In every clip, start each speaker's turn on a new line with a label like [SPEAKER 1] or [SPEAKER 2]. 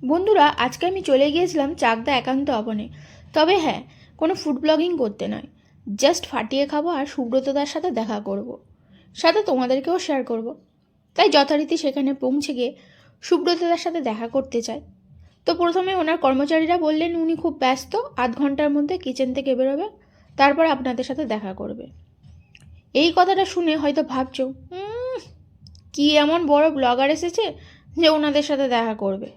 [SPEAKER 1] বন্ধুরা, আজকে আমি চলে গিয়েছিলাম চাকদা একান্ত অবনে। তবে হ্যাঁ, কোনো ফুড ব্লগিং করতে নয়, জাস্ট ফাটিয়ে খাবো আর সুব্রতদার সাথে দেখা করব, সাথে তোমাদেরকেও শেয়ার করব। তাই যথারীতি সেখানে পৌঁছে গিয়ে সুব্রতদার সাথে দেখা করতে চাই। তো প্রথমে ওনার কর্মচারীরা বললেন উনি খুব ব্যস্ত, আধ ঘন্টার মধ্যে কিচেন থেকে বেরোবে, তারপর আপনাদের সাথে দেখা করবে। এই কথাটা শুনে হয়তো ভাবছো কি এমন বড় ব্লগার এসেছে যে ওনাদের সাথে দেখা করবে।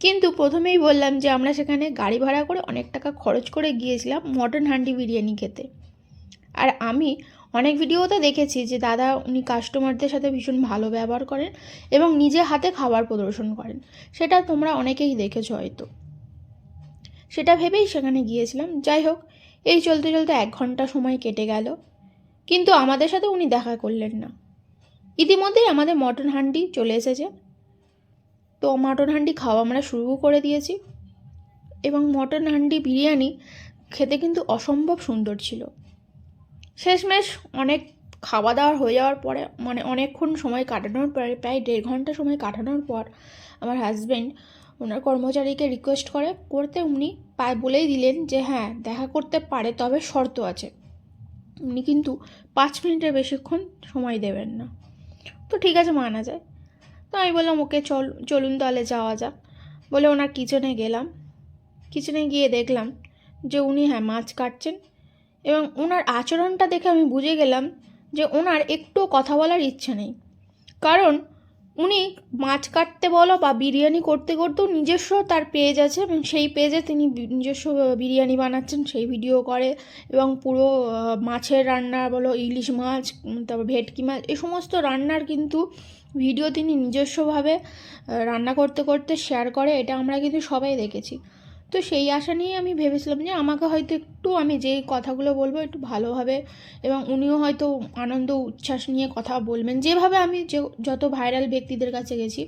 [SPEAKER 1] কিন্তু প্রথমেই বললাম যে আমরা সেখানে গাড়ি ভাড়া করে অনেক টাকা খরচ করে গিয়েছিলাম মটন হান্ডি বিরিয়ানি খেতে। আর আমি অনেক ভিডিওতে দেখেছি যে দাদা উনি কাস্টমারদের সাথে ভীষণ ভালো ব্যবহার করেন এবং নিজে হাতে খাবার প্রদর্শন করেন। সেটা তোমরা অনেকেই দেখেছো হয়তো। সেটা ভেবেই সেখানে গিয়েছিলাম। যাই হোক, এই চলতে চলতে 1 ঘন্টা সময় কেটে গেল, কিন্তু আমাদের সাথে উনি দেখা করলেন না। ইতিমধ্যেই আমাদের মটন হান্ডি চলে এসেছে। তো মটন হান্ডি খাওয়া আমরা শুরু করে দিয়েছি এবং মটন হান্ডি বিরিয়ানি খেতে কিন্তু অসম্ভব সুন্দর ছিল। শেষমেশ অনেক খাওয়া দাওয়া হয়ে যাওয়ার পরে, মানে অনেকক্ষণ সময় কাটানোর পরে, প্রায় 1.5 ঘন্টা সময় কাটানোর পর আমার হাজব্যান্ড ওনার কর্মচারীকে রিকোয়েস্ট করতে উনি বলেই দিলেন যে হ্যাঁ, দেখা করতে পারে, তবে শর্ত আছে। উনি কিন্তু 5 মিনিটের বেশিক্ষণ সময় দেবেন না। তো ঠিক আছে, মানা যায়। তো আমি বললাম ওকে চলুন তাহলে যাওয়া যাক বলে ওনার কিচেনে গেলাম। কিচেনে গিয়ে দেখলাম যে উনি মাছ কাটছেন এবং ওনার আচরণটা দেখে আমি বুঝে গেলাম যে ওনার একটু কথা বলার ইচ্ছা নেই। কারণ উনি মাছ কাটতে বলো বা বিরিয়ানি করতে করতেও নিজস্ব তার পেজ আছে এবং সেই পেজে তিনি নিজস্ব বিরিয়ানি বানাচ্ছেন, সেই ভিডিও করে এবং পুরো মাছের রান্না বলো, ইলিশ মাছ, তারপর ভেটকি মাছ, এই সমস্ত রান্নার কিন্তু ভিডিও তিনি নিজস্বভাবে রান্না করতে করতে শেয়ার করে। এটা আমরা কিন্তু সবাই দেখেছি। তো সেই আশা নিয়ে আমি ভেবেছিলাম যে আমাকে হয়তো একটু, আমি যে কথাগুলো বলবো একটু ভালোভাবে, এবং উনিও হয়তো আনন্দ উচ্ছ্বাস নিয়ে কথা বলবেন, যেভাবে আমি যত ভাইরাল ব্যক্তিদের কাছে গেছি,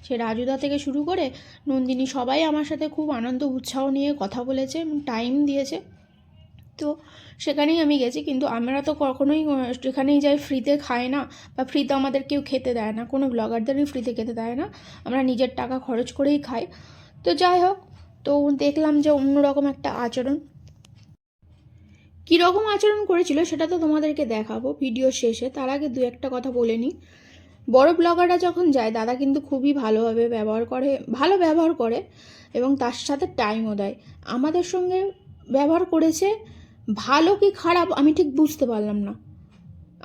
[SPEAKER 1] সে রাজুদা থেকে শুরু করে নন্দিনী, সবাই আমার সাথে খুব আনন্দ উৎসাহ নিয়ে কথা বলেছে এবং টাইম দিয়েছে। তো সেখানেই আমি গেছি। কিন্তু আমরা তো কখনোই যেখানেই যাই ফ্রিতে খাই না, বা ফ্রিতে আমাদের কেউ খেতে দেয় না, কোনো ব্লগারদেরই ফ্রিতে খেতে দেয় না, আমরা নিজের টাকা খরচ করেই খাই। তো যাই হোক, তো দেখলাম যে অন্যরকম একটা আচরণ। কীরকম আচরণ করেছিল সেটা তো তোমাদেরকে দেখাবো ভিডিও শেষে। তার আগে 2-1 কথা বলে নিই। বড় ব্লগাররা যখন যায়, দাদা কিন্তু খুবই ভালোভাবে ভালো ব্যবহার করে এবং তার সাথে টাইমও দেয়। আমাদের সঙ্গে ব্যবহার করেছে, ভালো কি খারাপ আমি ঠিক বুঝতে পারলাম না।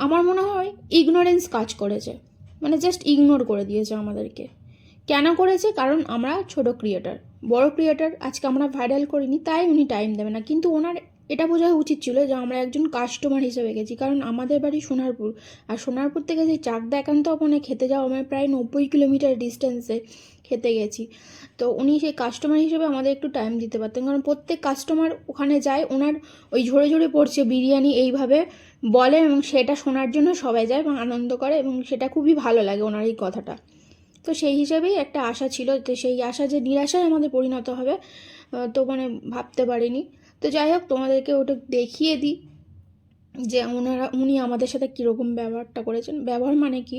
[SPEAKER 1] আমার মনে হয় ইগনোরেন্স কাজ করেছে, মানে জাস্ট ইগনোর করে দিয়েছে আমাদেরকে। কেন করেছে? কারণ আমরা ছোট ক্রিয়েটার, বড় ক্রিয়েটার আজকে আমরা ভাইরাল করিনি, তাই উনি টাইম দেবে না। কিন্তু ওনার এটা বোঝা উচিত ছিল যে আমরা একজন কাস্টমার হিসেবে গেছি, কারণ আমাদের বাড়ি সোনারপুর, আর সোনারপুর থেকে যে চাকদা একান্ত অবনে খেতে যাওয়া, আমরা প্রায় 90 কিলোমিটার ডিস্টেন্সে খেতে গেছি। তো উনি সেই কাস্টমার হিসেবে আমাদের একটু টাইম দিতে পারতেন, কারণ প্রত্যেক কাস্টমার ওখানে যায়, ওনার ওই ঝরে ঝরে পড়ছে বিরিয়ানি এইভাবে বলে এবং সেটা শোনার জন্য সবাই যায় এবং আনন্দ করে, এবং সেটা খুবই ভালো লাগে ওনার এই কথাটা। তো সেই হিসাবেই একটা আশা ছিল, তো সেই আশা যে নিরাশায় আমাদের পরিণত হবে, তো মানে ভাবতে পারিনি। তো যাই হোক, তোমাদেরকে ওটা দেখিয়ে দিই যে উনি আমাদের সাথে কীরকম ব্যবহারটা করেছেন। ব্যবহার মানে কি,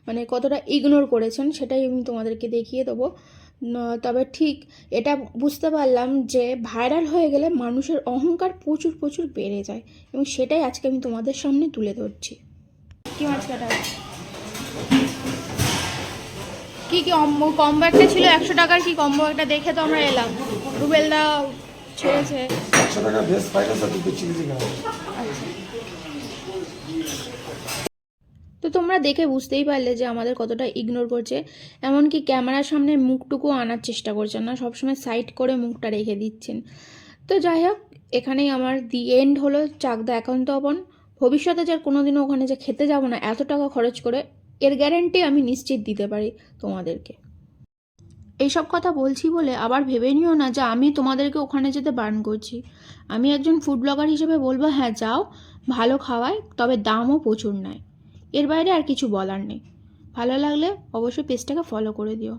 [SPEAKER 1] মানে কতটা ইগনোর করেছেন, সেটাই আমি তোমাদেরকে দেখিয়ে দেবো। তবে ঠিক এটা বুঝতে পারলাম যে ভাইরাল হয়ে গেলে মানুষের অহংকার প্রচুর প্রচুর বেড়ে যায়, এবং সেটাই আজকে আমি তোমাদের সামনে তুলে ধরছি। কি মাছ কাটা কি কম্বো একটা ছিল 100 টাকার, কি কম্বো একটা দেখে তো আমরা এলাম। রুবেলদা ছেড়েছে
[SPEAKER 2] 100 টাকা বেশ পাইলে তো চিলি চিকেন।
[SPEAKER 1] তো তোমরা দেখে বুঝতেই পারলে যে আমাদের কতটা ইগনোর করছে। এমনকি ক্যামেরার সামনে মুখটুকু আনার চেষ্টা করছেন না, সবসময় সাইড করে মুখটা রেখে দিচ্ছেন। তো যাই হোক, এখানেই আমার দি এন্ড হলো চাকদা একান্ত অবন। ভবিষ্যতে যার কোনোদিনও ওখানে যে খেতে যাব না এত টাকা খরচ করে, এর গ্যারেন্টি আমি নিশ্চিত দিতে পারি তোমাদেরকে। এইসব কথা বলছি বলে আবার ভেবে নিও না যে আমি তোমাদেরকে ওখানে যেতে বারণ করছি। আমি একজন ফুড ব্লগার হিসেবে বলবো হ্যাঁ যাও, ভালো খাওয়ায়, তবে দামও প্রচুর নেয়। এর বাইরে আর কিছু বলার নেই। ভালো লাগলে অবশ্যই পেজটাকে ফলো করে দিও।